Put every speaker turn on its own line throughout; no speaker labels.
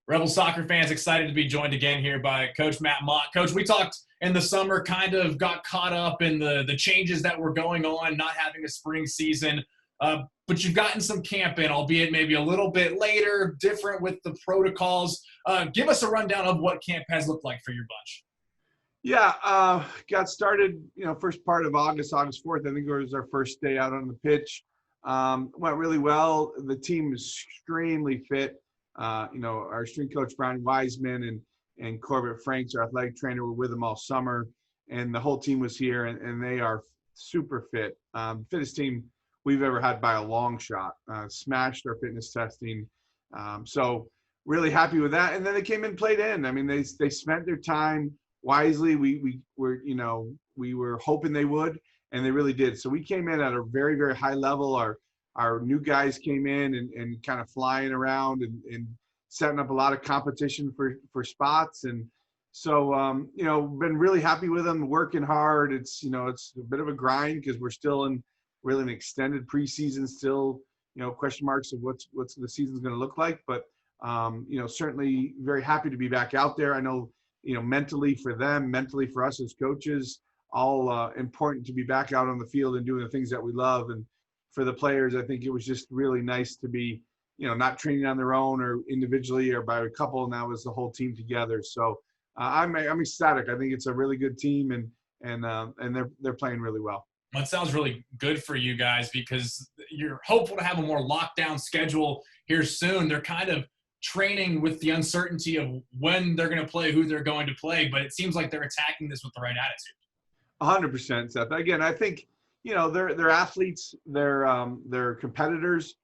Rebel soccer fans excited to be joined again here by Coach Matt Mott. Coach, we talked in the summer, kind of got caught up in the changes that were going on, not having a spring season. But you've gotten some camp in, albeit maybe a little bit later, different with the protocols. Give us a rundown of what camp has looked like for your bunch.
Yeah, got started, first part of August 4th. I think it was our first day out on the pitch. Went really well. The team is extremely fit. Our strength coach, Brian Wiseman, and Corbett Franks, our athletic trainer, were with them all summer. And the whole team was here, and they are super fit. Fittest team we've ever had by a long shot. Smashed our fitness testing. So really happy with that. And then they came and played in. I mean, they spent their time wisely. We were hoping they would, and they really did. So we came in at a very, very high level. Our new guys came in and kind of flying around and setting up a lot of competition for spots. And so, been really happy with them, working hard. It's a bit of a grind because we're still in really an extended preseason still, question marks of what's the season's going to look like. But, certainly very happy to be back out there. I know, mentally for them, mentally for us as coaches, all important to be back out on the field and doing the things that we love. And for the players, I think it was just really nice to be, not training on their own or individually or by a couple. Now as the whole team together. So I'm ecstatic. I think it's a really good team, and they're playing really well.
Well, it sounds really good for you guys because you're hopeful to have a more lockdown schedule here soon. They're kind of training with the uncertainty of when they're going to play, who they're going to play, but it seems like they're attacking this with the right attitude.
100%, Seth. Again, I think, they're athletes, they're competitors,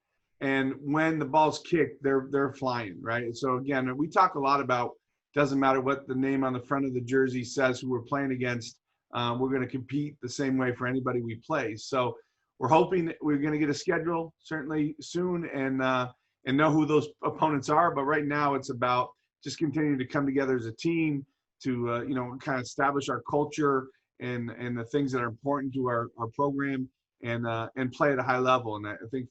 and when the ball's kicked, they're flying, right? So again, we talk a lot about, doesn't matter what the name on the front of the jersey says, who we're playing against, we're going to compete the same way for anybody we play. So we're hoping that we're going to get a schedule certainly soon and know who those opponents are. But right now it's about just continuing to come together as a team to, kind of establish our culture and the things that are important to our program and play at a high level. And I think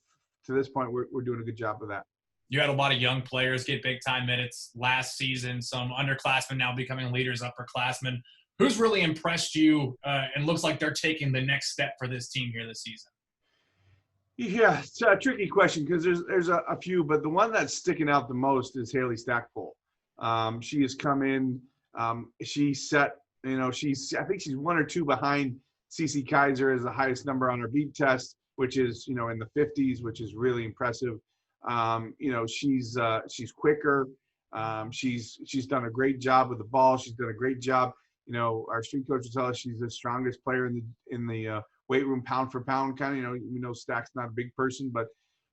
to this point, we're doing a good job of that.
You had a lot of young players get big time minutes last season, some underclassmen now becoming leaders, upperclassmen. Who's really impressed you and looks like they're taking the next step for this team here this season?
Yeah, it's a tricky question because there's a few, but the one that's sticking out the most is Haley Stackpole. She has come in. She set, I think she's one or two behind Cece Kaiser as the highest number on her beep test, which is, in the 50s, which is really impressive. She's quicker. She's done a great job with the ball. She's done a great job. Our strength coach will tell us she's the strongest player in the weight room, pound for pound kind of. We know Stack's not a big person, but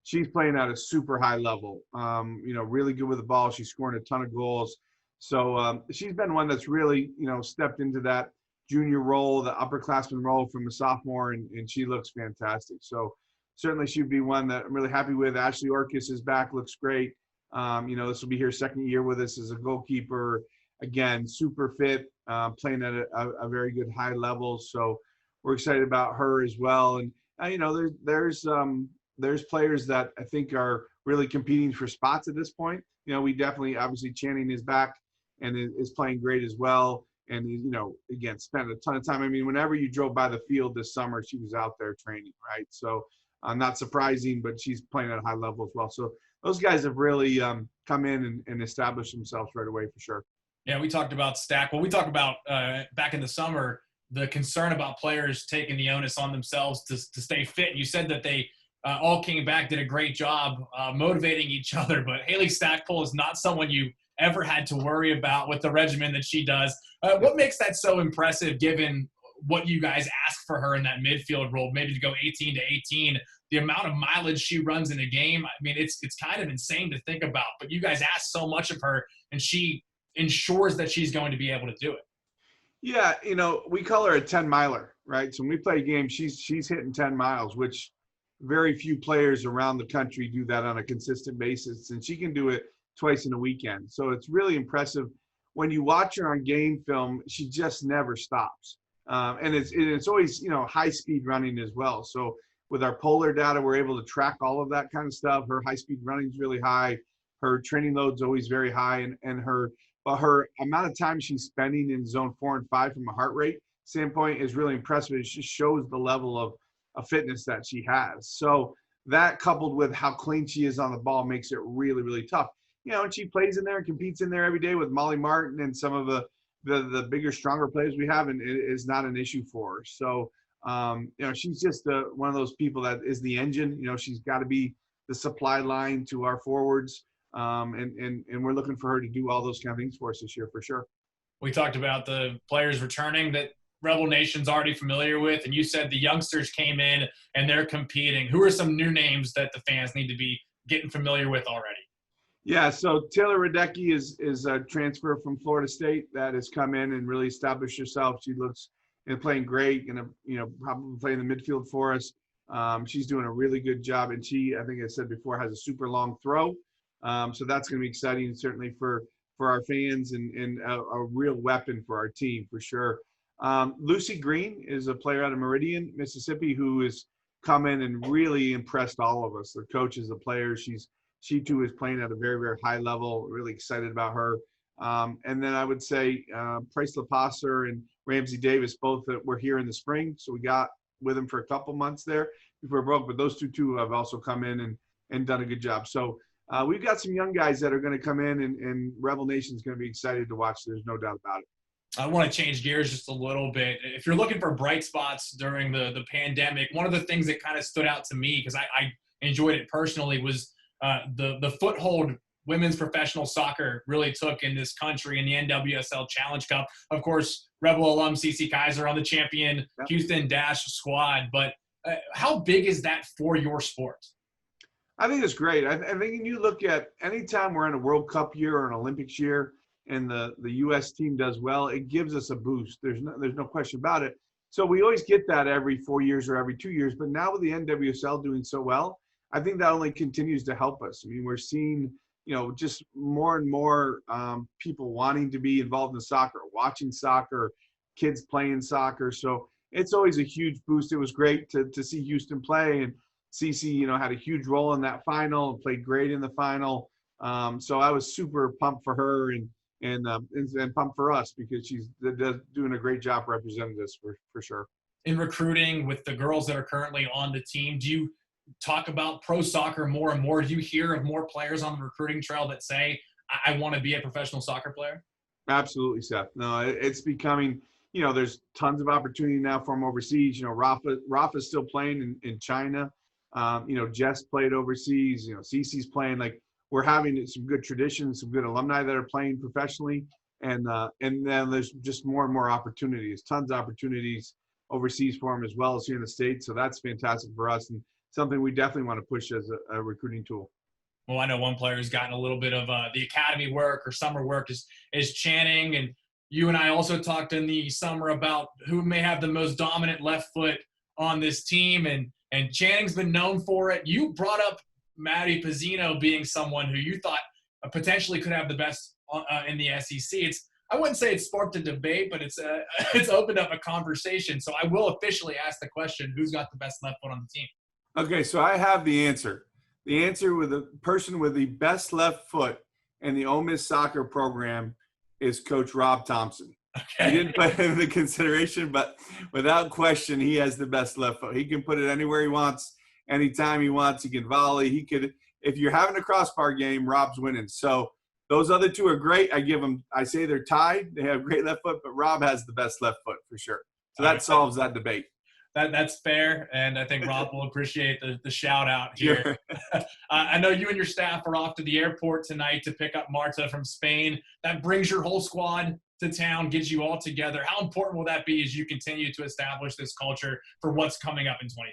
she's playing at a super high level. Really good with the ball. She's scoring a ton of goals. So she's been one that's really, stepped into that junior role, the upperclassman role from a sophomore, and she looks fantastic. So certainly she'd be one that I'm really happy with. Ashley Orcus is back, looks great. This will be her second year with us as a goalkeeper. Again, super fit, playing at a very good high level. So we're excited about her as well. And there's players that I think are really competing for spots at this point. We definitely, obviously, Channing is back and is playing great as well. And again, spent a ton of time. I mean, whenever you drove by the field this summer, she was out there training, right? So not surprising, but she's playing at a high level as well. So those guys have really come in and established themselves right away for sure.
Yeah, we talked about Stack. Well, we talked about back in the summer, the concern about players taking the onus on themselves to stay fit. You said that they all came back, did a great job motivating each other. But Haley Stackpole is not someone you ever had to worry about with the regimen that she does. What makes that so impressive given what you guys ask for her in that midfield role, maybe to go 18 to 18, the amount of mileage she runs in a game? I mean, it's kind of insane to think about. But you guys ask so much of her, and she ensures that she's going to be able to do it.
Yeah, we call her a 10-miler, right? So when we play a game, she's hitting 10 miles, which very few players around the country do that on a consistent basis, and she can do it twice in a weekend. So it's really impressive. When you watch her on game film, she just never stops. And it's always, high-speed running as well. So with our polar data, we're able to track all of that kind of stuff. Her high-speed running is really high. her training load's always very high, and her amount of time she's spending in zone 4 and 5 from a heart rate standpoint is really impressive. It just shows the level of fitness that she has. So that, coupled with how clean she is on the ball, makes it really, really tough. And she plays in there and competes in there every day with Molly Martin and some of the bigger, stronger players we have, and it is not an issue for her. So, she's just one of those people that is the engine. She's got to be the supply line to our forwards, and we're looking for her to do all those kind of things for us this year for sure.
We talked about the players returning that Rebel Nation's already familiar with, and you said the youngsters came in and they're competing. Who are some new names that the fans need to be getting familiar with already?
Yeah, so Taylor Radecki is a transfer from Florida State that has come in and really established herself. She looks and playing great, and probably playing the midfield for us. She's doing a really good job, and she, I think I said before, has a super long throw. So that's going to be exciting, certainly for our fans, and a real weapon for our team for sure. Lucy Green is a player out of Meridian, Mississippi, who has come in and really impressed all of us, the coaches, the players. She too is playing at a very, very high level. Really excited about her. And then I would say Price LaPasser and Ramsey Davis, both that were here in the spring. So we got with them for a couple months there before it broke. But those two have also come in and done a good job. So we've got some young guys that are going to come in, and Rebel Nation's going to be excited to watch. There's no doubt about it.
I want to change gears just a little bit. If you're looking for bright spots during the pandemic, one of the things that kind of stood out to me, because I enjoyed it personally, was the foothold women's professional soccer really took in this country in the NWSL Challenge Cup. Of course, Rebel alum CeCe Kaiser on the champion Houston Dash squad. But how big is that for your sport?
I think it's great. I think when you look at any time we're in a World Cup year or an Olympics year and the U.S. team does well, it gives us a boost. There's no question about it. So we always get that every 4 years or every 2 years. But now with the NWSL doing so well, I think that only continues to help us. I mean, we're seeing, just more and more people wanting to be involved in soccer, watching soccer, kids playing soccer. So it's always a huge boost. It was great to see Houston play, and CeCe, had a huge role in that final and played great in the final. So I was super pumped for her and pumped for us, because she's doing a great job representing us for sure.
In recruiting with the girls that are currently on the team, do you talk about pro soccer more and more? Do you hear of more players on the recruiting trail that say, I want to be a professional soccer player?
Absolutely, Seth. No, it's becoming, there's tons of opportunity now from overseas. Rafa's still playing in China. Jess played overseas. CeCe's playing. Like, we're having some good traditions, some good alumni that are playing professionally. And then there's just more and more opportunities, tons of opportunities overseas for them as well as here in the States. So that's fantastic for us, and something we definitely want to push as a recruiting tool.
Well, I know one player who's gotten a little bit of the academy work or summer work is Channing. And you and I also talked in the summer about who may have the most dominant left foot on this team. And Channing's been known for it. You brought up Maddie Pizzino being someone who you thought potentially could have the best in the SEC. I wouldn't say it's sparked a debate, but it's opened up a conversation. So I will officially ask the question, who's got the best left foot on the team?
Okay, so I have the answer. The answer with the person with the best left foot in the Ole Miss soccer program is Coach Rob Thompson.
Okay.
He didn't put him in the consideration, but without question, he has the best left foot. He can put it anywhere he wants, anytime he wants. He can volley. He could. If you're having a crossbar game, Rob's winning. So those other two are great. I say they're tied. They have great left foot, but Rob has the best left foot for sure. So that solves that debate.
That's fair, and I think Rob will appreciate the shout out here. Sure. I know you and your staff are off to the airport tonight to pick up Marta from Spain. That brings your whole squad to town, gets you all together. How important will that be as you continue to establish this culture for what's coming up in 2020?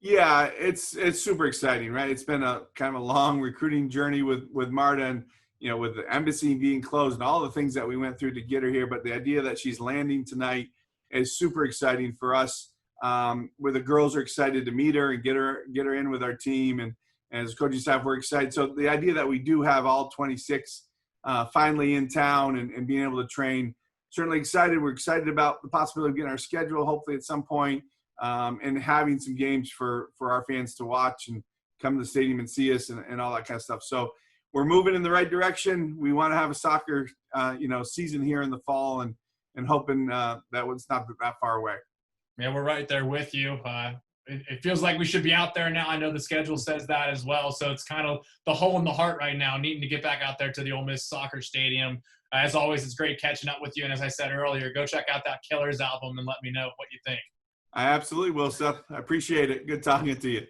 Yeah, it's super exciting, right? It's been a kind of a long recruiting journey with Marta, and with the embassy being closed and all the things that we went through to get her here. But the idea that she's landing tonight is super exciting for us. Where the girls are excited to meet her and get her in with our team, and as coaching staff, we're excited. So the idea that we do have all 26 finally in town and being able to train, certainly excited. We're excited about the possibility of getting our schedule, hopefully at some point, and having some games for our fans to watch and come to the stadium and see us and all that kind of stuff. So we're moving in the right direction. We want to have a soccer, season here in the fall, and hoping that one's not that far away.
Yeah, we're right there with you. It feels like we should be out there now. I know the schedule says that as well. So it's kind of the hole in the heart right now, needing to get back out there to the Ole Miss soccer stadium. As always, it's great catching up with you. And as I said earlier, go check out that Killers album and let me know what you think.
I absolutely will, Seth. I appreciate it. Good talking to you.